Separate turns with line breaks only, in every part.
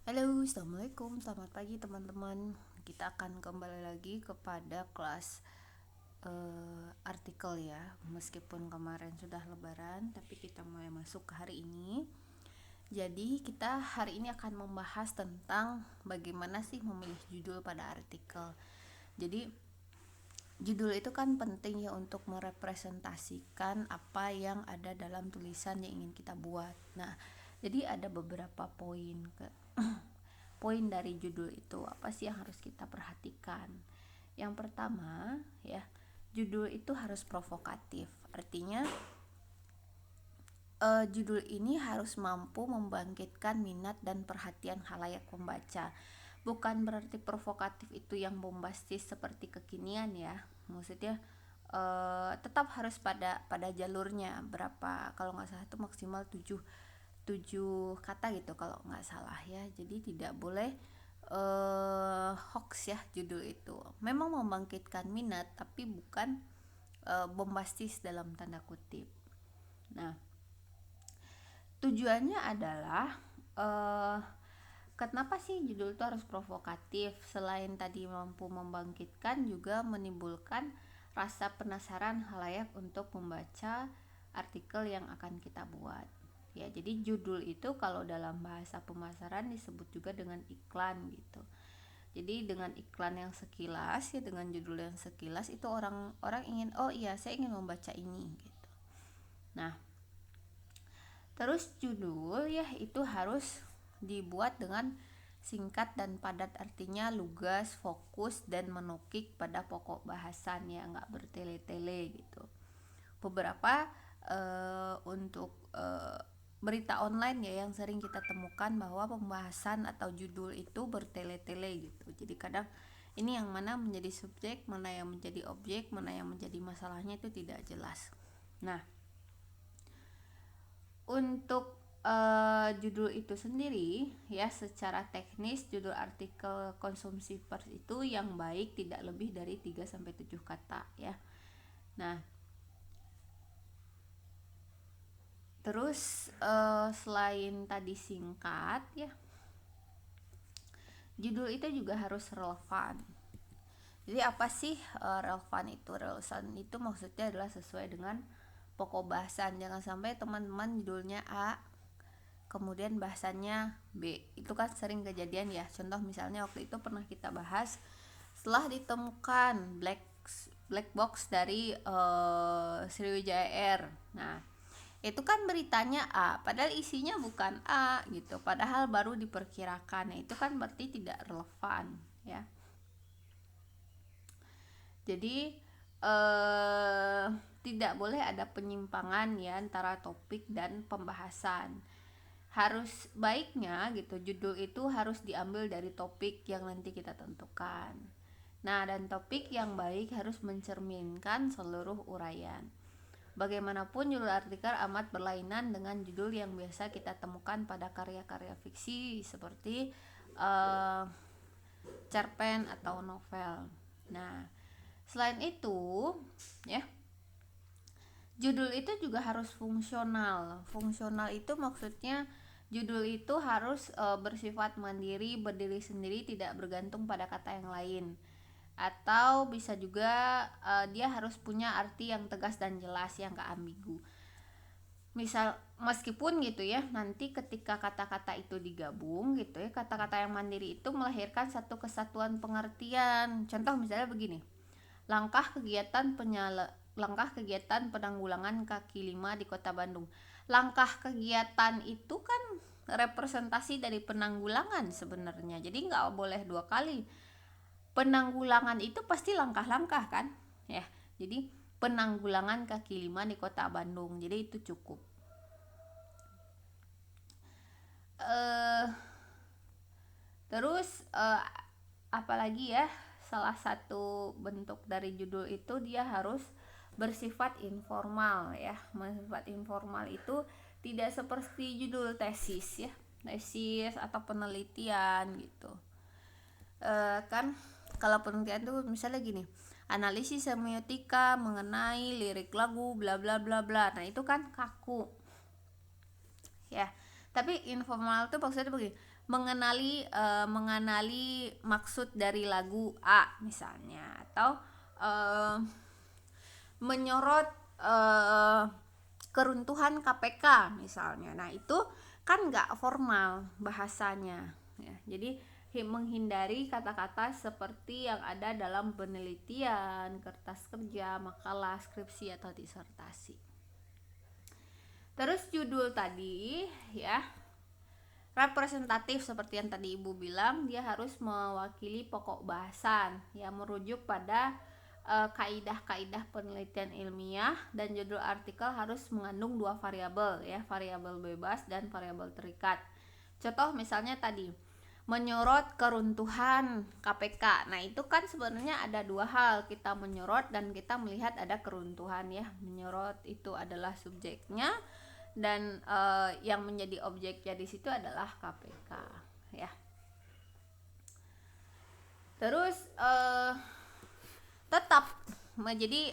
Halo, assalamualaikum, selamat pagi teman-teman. Kita akan kembali lagi kepada kelas artikel ya. Meskipun kemarin sudah lebaran, tapi kita mulai masuk ke hari ini. Jadi kita hari ini akan membahas tentang bagaimana sih memilih judul pada artikel. Jadi judul itu kan penting ya untuk merepresentasikan apa yang ada dalam tulisan yang ingin kita buat. Nah, jadi ada beberapa poin poin dari judul itu apa sih yang harus kita perhatikan. Yang pertama ya, judul itu harus provokatif. Artinya judul ini harus mampu membangkitkan minat dan perhatian khalayak pembaca. Bukan berarti provokatif itu yang bombastis seperti kekinian ya. Maksudnya tetap harus pada jalurnya. Berapa, kalau nggak salah itu maksimal 7 kata gitu kalau nggak salah ya. Jadi tidak boleh hoax ya judul itu. Memang membangkitkan minat tapi bukan bombastis dalam tanda kutip. Nah, tujuannya adalah kenapa sih judul itu harus provokatif? Selain tadi mampu membangkitkan, juga menimbulkan rasa penasaran khalayak untuk membaca artikel yang akan kita buat. Ya, jadi judul itu kalau dalam bahasa pemasaran disebut juga dengan iklan gitu. Jadi dengan iklan yang sekilas ya, dengan judul yang sekilas itu orang ingin, oh iya saya ingin membaca ini gitu. Nah, terus judul ya itu harus dibuat dengan singkat dan padat, artinya lugas, fokus, dan menukik pada pokok bahasan ya, nggak bertele-tele gitu. Beberapa untuk berita online ya yang sering kita temukan bahwa pembahasan atau judul itu bertele-tele gitu. Jadi kadang ini yang mana menjadi subjek, mana yang menjadi objek, mana yang menjadi masalahnya itu tidak jelas. Nah, untuk judul itu sendiri ya, secara teknis judul artikel konsumsi pers itu yang baik tidak lebih dari 3-7 kata ya. Nah, terus selain tadi singkat ya, judul itu juga harus relevan. Jadi apa sih relevan itu? Relevan itu maksudnya adalah sesuai dengan pokok bahasan. Jangan sampai teman-teman judulnya A kemudian bahasannya B. Itu kan sering kejadian ya. Contoh misalnya waktu itu pernah kita bahas, setelah ditemukan black box dari Sriwijaya Air. Nah, itu kan beritanya A, padahal isinya bukan A gitu, padahal baru diperkirakan. Nah, itu kan berarti tidak relevan ya. Jadi tidak boleh ada penyimpangan ya antara topik dan pembahasan. Harus baiknya gitu judul itu harus diambil dari topik yang nanti kita tentukan. Nah, dan topik yang baik harus mencerminkan seluruh uraian. Bagaimanapun judul artikel amat berlainan dengan judul yang biasa kita temukan pada karya-karya fiksi seperti cerpen atau novel. Nah, selain itu ya, judul itu juga harus fungsional. Fungsional itu maksudnya judul itu harus bersifat mandiri, berdiri sendiri, tidak bergantung pada kata yang lain. Atau bisa juga dia harus punya arti yang tegas dan jelas, yang gak ambigu. Misal meskipun gitu ya, nanti ketika kata-kata itu digabung gitu ya, kata-kata yang mandiri itu melahirkan satu kesatuan pengertian. Contoh misalnya begini, langkah kegiatan penanggulangan kaki lima di Kota Bandung. Langkah kegiatan itu kan representasi dari penanggulangan sebenarnya, jadi nggak boleh dua kali. Penanggulangan itu pasti langkah-langkah kan ya, jadi penanggulangan kaki lima di Kota Bandung, jadi itu cukup. Terus apalagi ya, salah satu bentuk dari judul itu dia harus bersifat informal ya. Bersifat informal itu tidak seperti judul tesis ya, tesis atau penelitian gitu. Kan kalau penelitian tuh misalnya gini, analisis semiotika mengenai lirik lagu bla bla bla bla. Nah, itu kan kaku ya. Tapi informal tuh maksudnya begini, mengenali maksud dari lagu A misalnya, atau menyorot keruntuhan KPK misalnya. Nah itu kan nggak formal bahasanya ya. Jadi menghindari kata-kata seperti yang ada dalam penelitian, kertas kerja, makalah, skripsi atau disertasi. Terus judul tadi ya, representatif seperti yang tadi Ibu bilang, dia harus mewakili pokok bahasan yang merujuk pada kaidah-kaidah penelitian ilmiah, dan judul artikel harus mengandung dua variabel ya, variabel bebas dan variabel terikat. Contoh misalnya tadi menyorot keruntuhan KPK. Nah, itu kan sebenarnya ada dua hal, kita menyorot dan kita melihat ada keruntuhan ya. Menyorot itu adalah subjeknya dan yang menjadi objeknya di situ adalah KPK ya. Terus tetap jadi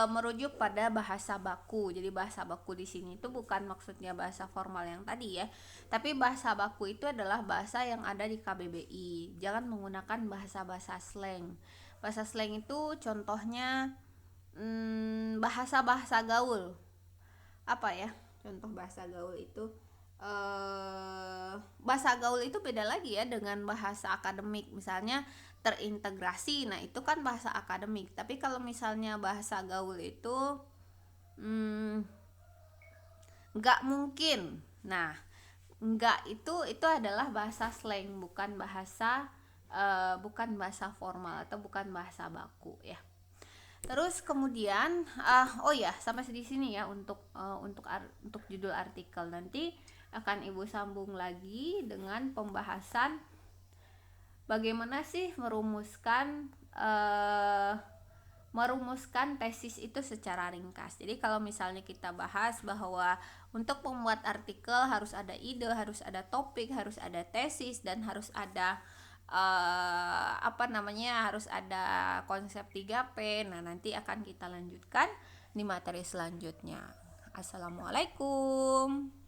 merujuk pada bahasa baku. Jadi bahasa baku di sini itu bukan maksudnya bahasa formal yang tadi ya, tapi bahasa baku itu adalah bahasa yang ada di KBBI. Jangan menggunakan bahasa-bahasa slang. Bahasa slang itu contohnya bahasa-bahasa gaul. Apa ya? Contoh bahasa gaul itu bahasa gaul itu beda lagi ya dengan bahasa akademik. Misalnya terintegrasi, nah itu kan bahasa akademik. Tapi kalau misalnya bahasa gaul itu nggak mungkin. Nah, nggak itu adalah bahasa slang, bukan bahasa formal atau bukan bahasa baku ya. Terus kemudian oh ya, sampai di sini ya untuk judul artikel. Nanti akan Ibu sambung lagi dengan pembahasan bagaimana sih merumuskan tesis itu secara ringkas. Jadi kalau misalnya kita bahas bahwa untuk membuat artikel harus ada ide, harus ada topik, harus ada tesis, dan harus ada harus ada konsep 3P. Nah, nanti akan kita lanjutkan di materi selanjutnya. Assalamualaikum.